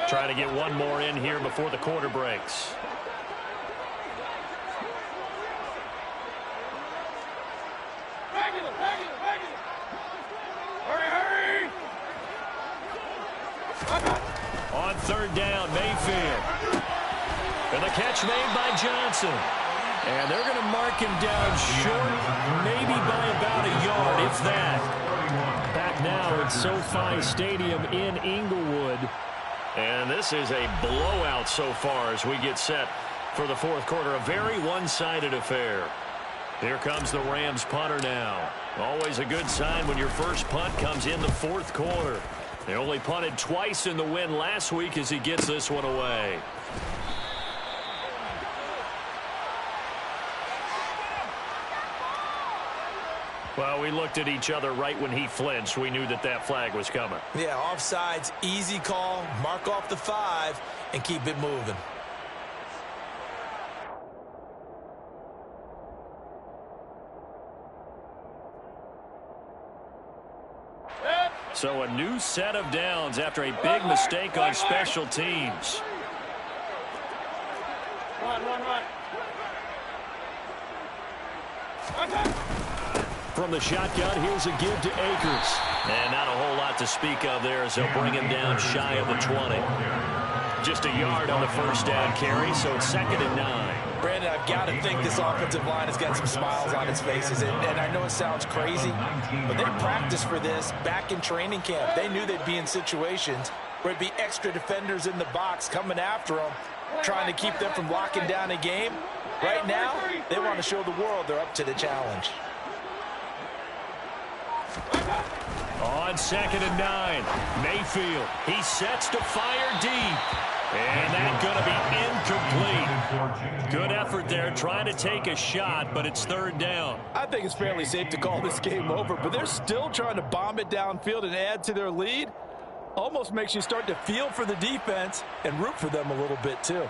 Try to get one more in here before the quarter breaks. On third down, Mayfield. And the catch made by Johnson. And they're going to mark him down short, maybe by about a yard, if that. Back now at SoFi Stadium in Inglewood. And this is a blowout so far as we get set for the fourth quarter. A very one-sided affair. Here comes the Rams punter now. Always a good sign when your first punt comes in the fourth quarter. They only punted twice in the win last week as he gets this one away. Well, we looked at each other right when he flinched. We knew that that flag was coming. Yeah, offsides, easy call, mark off the 5, and keep it moving. So a new set of downs after a big mistake on special teams. From the shotgun, here's a give to Akers. And not a whole lot to speak of there as they'll bring him down shy of the 20. Just a yard on the first down carry, so it's 2nd and 9. Brandon, I've got to think this offensive line has got some smiles on its faces. And I know it sounds crazy, but they practiced for this back in training camp. They knew they'd be in situations where it'd be extra defenders in the box coming after them, trying to keep them from locking down a game. Right now, they want to show the world they're up to the challenge. On 2nd and 9, Mayfield. He sets to fire deep. And that's going to be incomplete. Good effort there trying to take a shot, but it's third down. I think it's fairly safe to call this game over, but they're still trying to bomb it downfield and add to their lead. Almost makes you start to feel for the defense and root for them a little bit too.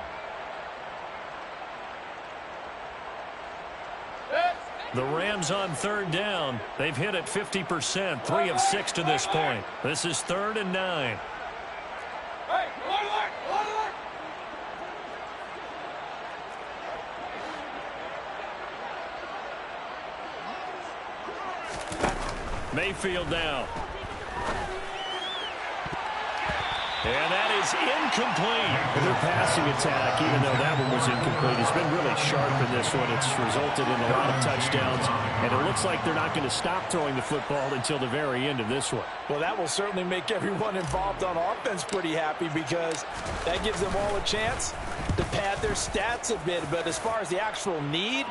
The Rams on third down. They've hit it 50%, 3 of 6 to this point. This is 3rd and 9. Mayfield now. And that is incomplete. Their passing attack, even though that one was incomplete, has been really sharp in this one. It's resulted in a lot of touchdowns, and it looks like they're not going to stop throwing the football until the very end of this one. Well, that will certainly make everyone involved on offense pretty happy because that gives them all a chance to pad their stats a bit. But as far as the actual need,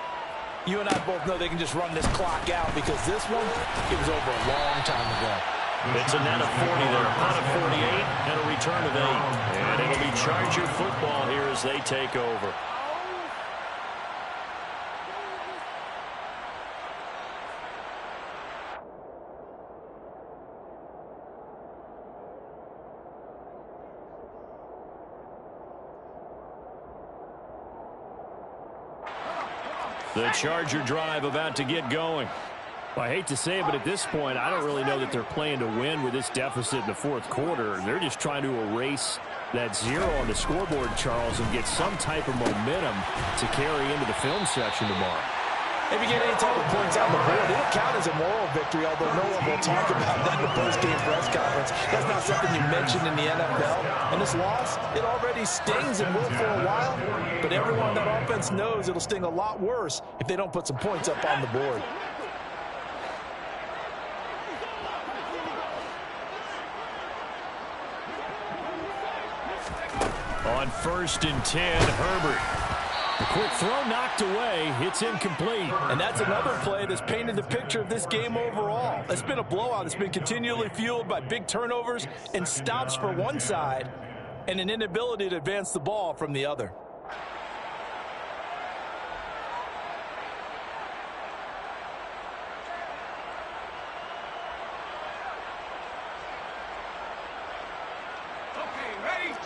you and I both know they can just run this clock out because this one, it was over a long time ago. It's a net of 40 there, a punt of 48, and a return of 8. And it'll be Charger football here as they take over. The Charger drive about to get going. Well, I hate to say it, but at this point, I don't really know that they're playing to win with this deficit in the fourth quarter. They're just trying to erase that 0 on the scoreboard, Charles, and get some type of momentum to carry into the film section tomorrow. If you get any type of points on the board, it'll count as a moral victory, although no one will talk about that in the post-game press conference. That's not something you mentioned in the NFL. And this loss, it already stings and will for a while, but everyone on that offense knows it'll sting a lot worse if they don't put some points up on the board. On 1st and 10, Herbert. A quick throw knocked away. It's incomplete. And that's another play that's painted the picture of this game overall. It's been a blowout. It's been continually fueled by big turnovers and stops for one side and an inability to advance the ball from the other.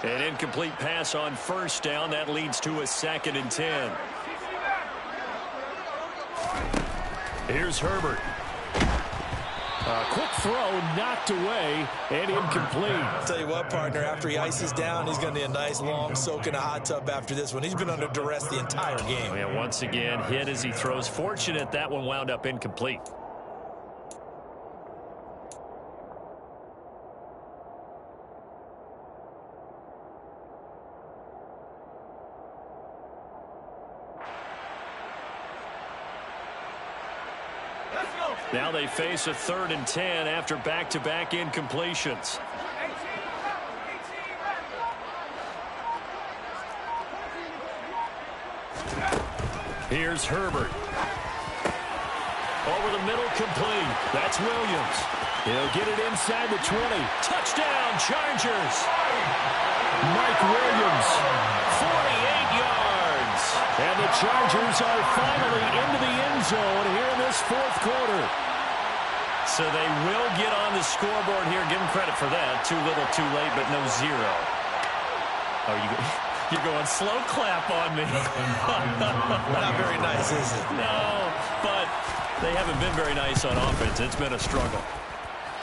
An incomplete pass on 1st down. That leads to a 2nd and 10. Here's Herbert. A quick throw knocked away and incomplete. I'll tell you what, partner, after he ices down, he's going to need a nice long soak in a hot tub after this one. He's been under duress the entire game. Oh, yeah, once again, hit as he throws. Fortunate that one wound up incomplete. Now they face a 3rd and 10 after back-to-back incompletions. Here's Herbert. Over the middle, complete. That's Williams. He'll get it inside the 20. Touchdown, Chargers. Mike Williams. 48 yards. And the Chargers are finally into the end zone here in this fourth quarter. So they will get on the scoreboard here. Give them credit for that. Too little, too late, but no 0. Oh, you're going slow clap on me. Not very nice, is it? No, but they haven't been very nice on offense. It's been a struggle.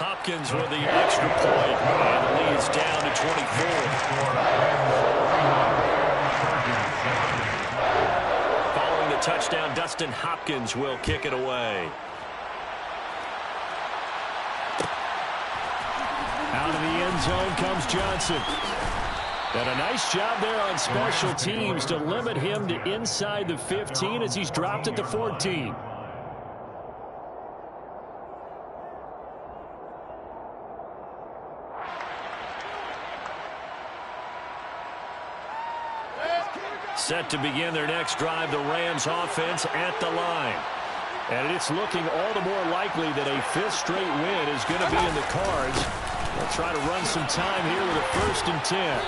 Hopkins with the extra point, and the lead's down to 24. Following the touchdown, Dustin Hopkins will kick it away. Out of the end zone comes Johnson. And a nice job there on special teams to limit him to inside the 15 as he's dropped at the 14. Set to begin their next drive, the Rams offense at the line. And it's looking all the more likely that a 5th straight win is going to be in the cards. They'll try to run some time here with a 1st and 10.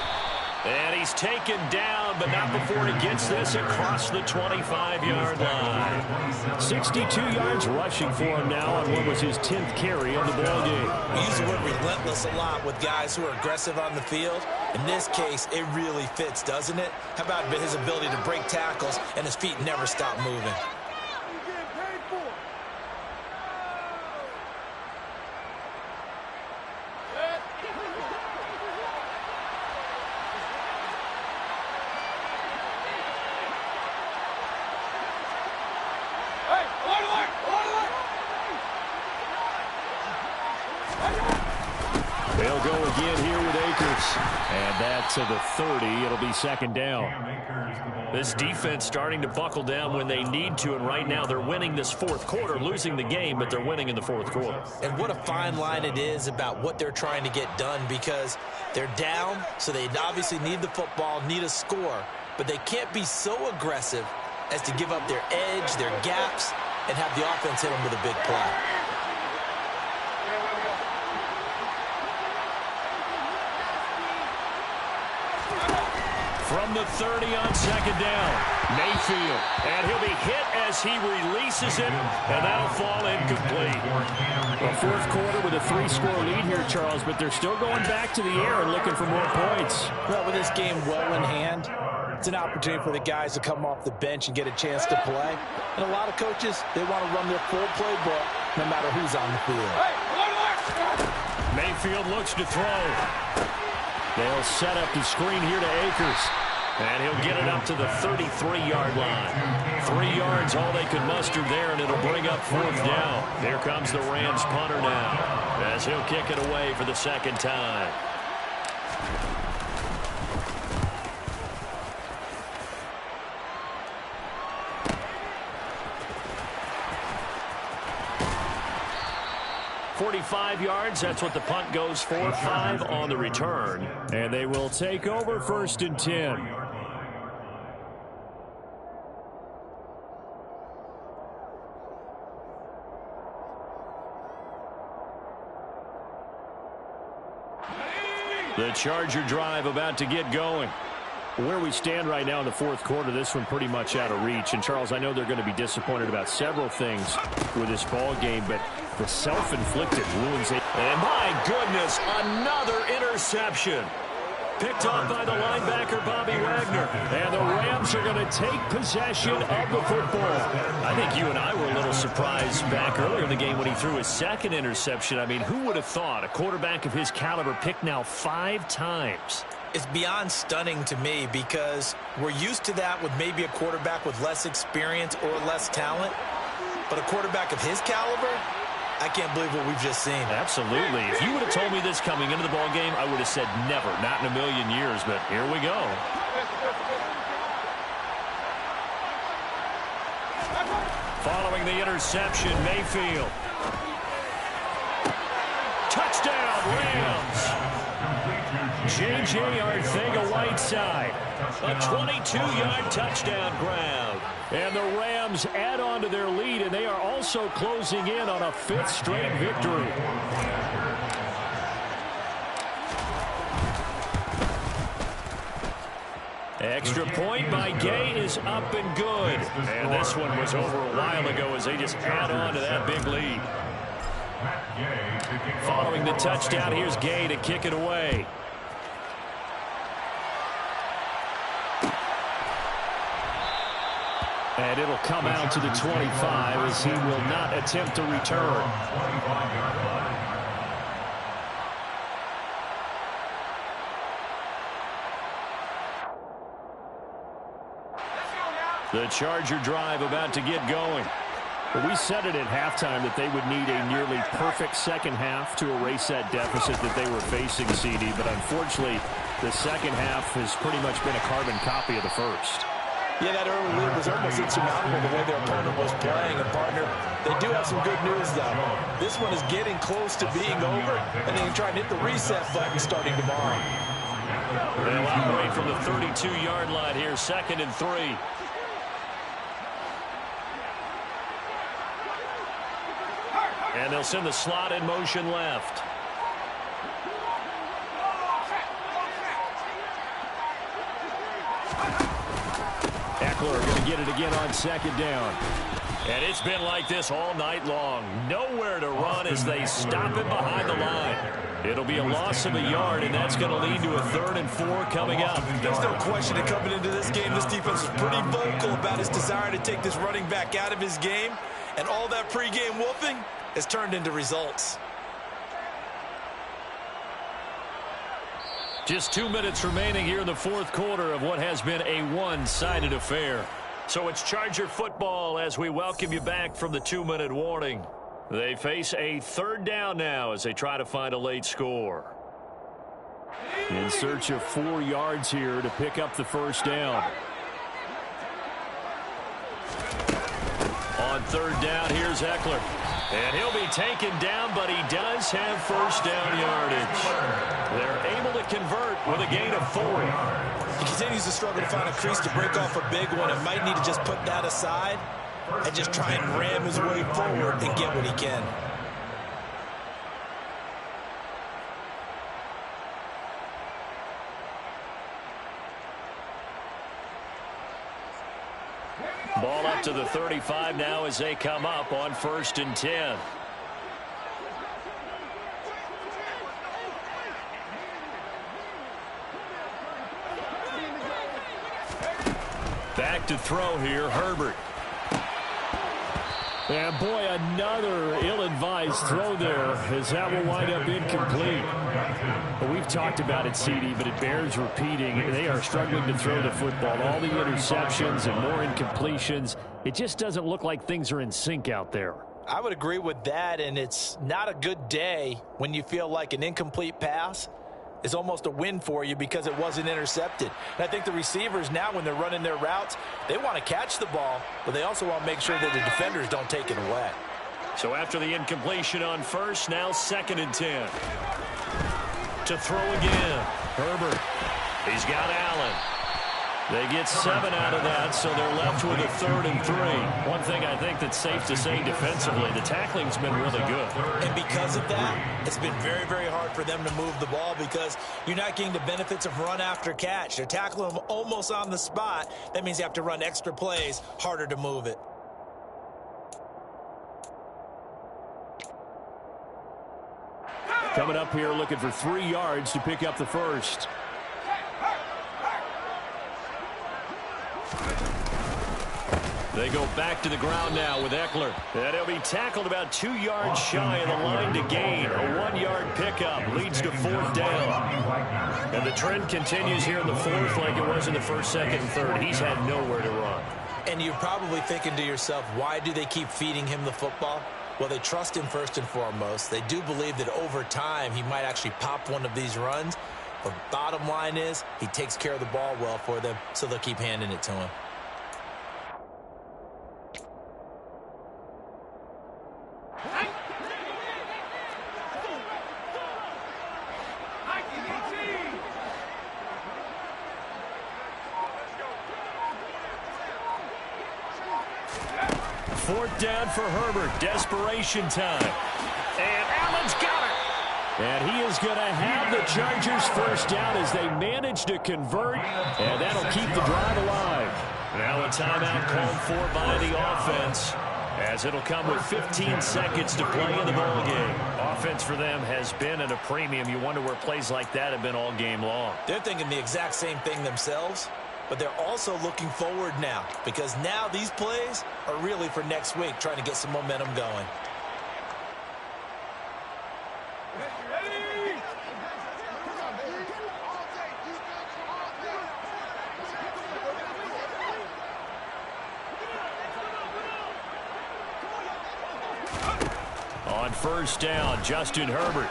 And he's taken down, but not before he gets this across the 25-yard line. 62 yards rushing for him now on what was his 10th carry of the ball game. We use the word relentless a lot with guys who are aggressive on the field. In this case, it really fits, doesn't it? How about his ability to break tackles and his feet never stop moving? They'll go again here with Akers. Akers. And that to the 30. It'll be second down. This defense starting to buckle down when they need to, and right now they're winning this fourth quarter, losing the game, but they're winning in the fourth quarter. And what a fine line it is about what they're trying to get done, because they're down, so they obviously need the football, need a score, but they can't be so aggressive as to give up their edge, their gaps, and have the offense hit them with a big play. From the 30 on second down, Mayfield. And he'll be hit as he releases it, and that'll fall incomplete. Well, fourth quarter with a 3-score lead here, Charles, but they're still going back to the air and looking for more points. Well, with this game well in hand, it's an opportunity for the guys to come off the bench and get a chance to play. And a lot of coaches, they want to run their full playbook no matter who's on the field. Mayfield looks to throw. They'll set up the screen here to Akers. And he'll get it up to the 33-yard line. 3 yards, all they could muster there, and it'll bring up fourth down. Here comes the Rams punter now, as he'll kick it away for the second time. .45 yards, that's what the punt goes for. 5 on the return. And they will take over 1st and 10. The Charger drive about to get going. Where we stand right now in the fourth quarter, this one pretty much out of reach. And, Charles, I know they're going to be disappointed about several things with this ball game, but the self-inflicted wounds. And, my goodness, another interception. Picked off by the linebacker, Bobby Wagner. And the Rams are going to take possession of the football. I think you and I were a little surprised back earlier in the game when he threw his second interception. I mean, who would have thought a quarterback of his caliber picked now 5 times? It's beyond stunning to me, because we're used to that with maybe a quarterback with less experience or less talent. But a quarterback of his caliber, I can't believe what we've just seen. Absolutely. If you would have told me this coming into the ball game, I would have said never, not in a million years, but here we go. Following the interception, Mayfield. Touchdown, Rams. J.J. Arcega-Whiteside. A 22-yard touchdown grab. And the Rams add on to their lead, and they are also closing in on a 5th straight victory. Extra point by Gay is up and good. And this one was over a while ago as they just add on to that big lead. Following the touchdown, here's Gay to kick it away. And it'll come out to the 25 as he will not attempt to return. The Charger drive about to get going. Well, we said it at halftime that they would need a nearly perfect second half to erase that deficit that they were facing, CD. But unfortunately, the second half has pretty much been a carbon copy of the first. Yeah, that early lead was almost insurmountable the way their opponent was playing. And, partner, they do have some good news, though. This one is getting close to being over, and they can try and hit the reset button starting tomorrow. They'll operate from the 32-yard line here, 2nd and 3. And they'll send the slot in motion left. Eckler going to get it again on 2nd down. And it's been like this all night long. Nowhere to run as they stop him behind the line. It'll be a loss of a yard, and that's going to lead to a 3rd and 4 coming up. There's no question that coming into this game, this defense is pretty vocal about his desire to take this running back out of his game. And all that pregame wolfing has turned into results. Just 2 minutes remaining here in the fourth quarter of what has been a one-sided affair. So it's Charger football as we welcome you back from the 2-minute warning. They face a 3rd down now as they try to find a late score. In search of 4 yards here to pick up the first down. On third down, here's Eckler. And he'll be taken down, but he does have first down yardage. They're able to convert with a gain of 4. He continues to struggle to find a crease to break off a big one and might need to just put that aside and just try and ram his way forward and get what he can. Ball up to the 35 now as they come up on 1st and 10. Back to throw here, Herbert. And boy, another ill-advised throw there as that will wind up incomplete. Well, we've talked about it, CD, but it bears repeating. They are struggling to throw the football. All the interceptions and more incompletions. It just doesn't look like things are in sync out there. I would agree with that, and it's not a good day when you feel like an incomplete pass is almost a win for you because it wasn't intercepted. And I think the receivers now, when they're running their routes, they want to catch the ball, but they also want to make sure that the defenders don't take it away. So after the incompletion on first, now 2nd and 10. To throw again, Herbert. He's got Allen. They get 7 out of that, so they're left with a 3rd and 3. One thing I think that's safe to say defensively, the tackling's been really good. And because of that, it's been very, very hard for them to move the ball because you're not getting the benefits of run after catch. They're tackling them almost on the spot. That means you have to run extra plays, harder to move it. Coming up here looking for 3 yards to pick up the first. They go back to the ground now with Eckler. And he'll be tackled about 2 yards shy of the line to gain. A 1-yard pickup leads to 4th down. And the trend continues here in the 4th like it was in the 1st, 2nd, and 3rd. He's had nowhere to run. And you're probably thinking to yourself, why do they keep feeding him the football? Well, they trust him first and foremost. They do believe that over time he might actually pop one of these runs. But bottom line is he takes care of the ball well for them, so they'll keep handing it to him. Fourth down for Herbert. Desperation time. And Allen's got it. And he is going to have the Chargers first down as they manage to convert. And that'll keep the drive alive. Now a timeout called for by the offense, as it'll come with 15 seconds to play in the ball game. Offense for them has been at a premium. You wonder where plays like that have been all game long. They're thinking the exact same thing themselves, but they're also looking forward now because now these plays are really for next week, trying to get some momentum going. On first down, Justin Herbert.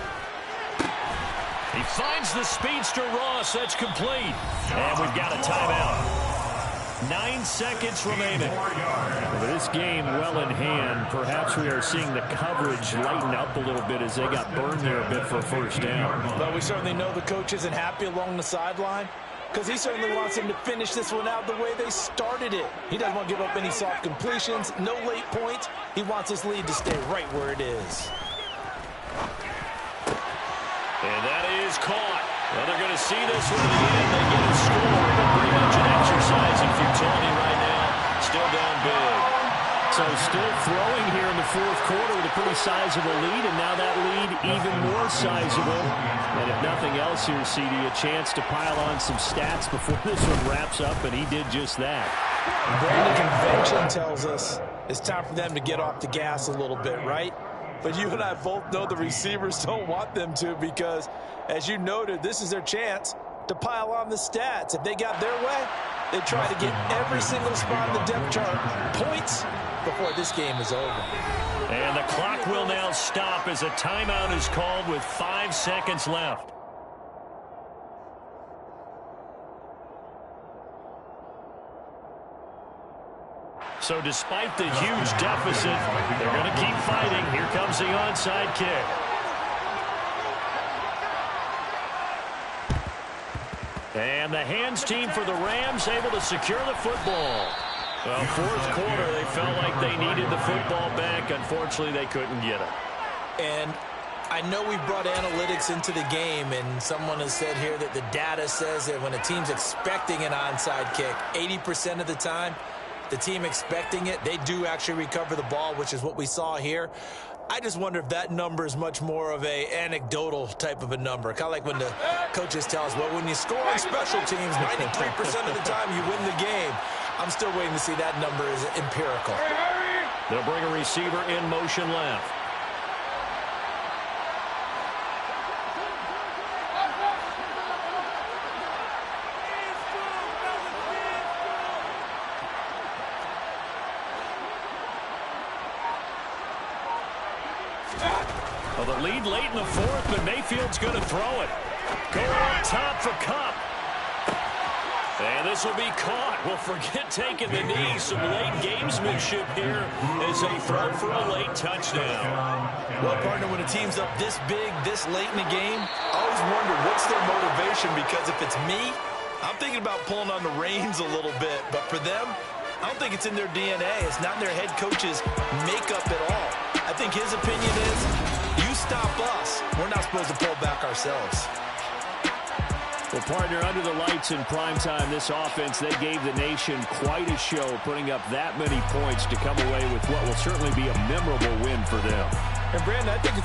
He finds the speedster Ross. That's complete. And we've got a timeout. 9 seconds remaining. But this game well in hand. Perhaps we are seeing the coverage lighten up a little bit as they got burned there a bit for a first down. But we certainly know the coach isn't happy along the sideline because he certainly wants them to finish this one out the way they started it. He doesn't want to give up any soft completions, no late points. He wants his lead to stay right where it is. And that is caught. Well, they're going to see this one to the end. They get a score, but pretty much an exercise in futility right now. Still down big. So still throwing here in the 4th quarter with a pretty sizable lead, and now that lead even more sizable. And if nothing else here, CD, a chance to pile on some stats before this one wraps up, and he did just that. Brandon, convention tells us it's time for them to get off the gas a little bit, right? But you and I both know the receivers don't want them to because, as you noted, this is their chance to pile on the stats. If they got their way, they try to get every single spot in the depth chart points before this game is over. And the clock will now stop as a timeout is called with 5 seconds left. So despite the huge deficit, they're going to keep fighting. Here comes the onside kick. And the hands team for the Rams able to secure the football. Well, fourth quarter, they felt like they needed the football back. Unfortunately, they couldn't get it. And I know we brought analytics into the game, and someone has said here that the data says that when a team's expecting an onside kick, 80% of the time, the team expecting it, they do actually recover the ball, which is what we saw here. I just wonder if that number is much more of a anecdotal type of a number. Kind of like when the coaches tell us, well, when you score on special teams, 93% of the time you win the game. I'm still waiting to see that number is empirical. They'll bring a receiver in motion left. Well, the lead late in the fourth, but Mayfield's going to throw it. Going up top for Kupp. And this will be caught. Well, forget taking the knee. Some late gamesmanship here as they throw for a late touchdown. Well, partner, when a team's up this big, this late in the game, I always wonder what's their motivation, because if it's me, I'm thinking about pulling on the reins a little bit. But for them, I don't think it's in their DNA. It's not in their head coach's makeup at all. I think his opinion is, you stop us, we're not supposed to pull back ourselves. Well, partner, under the lights in primetime, this offense, they gave the nation quite a show, putting up that many points to come away with what will certainly be a memorable win for them. And, Brandon, I think it's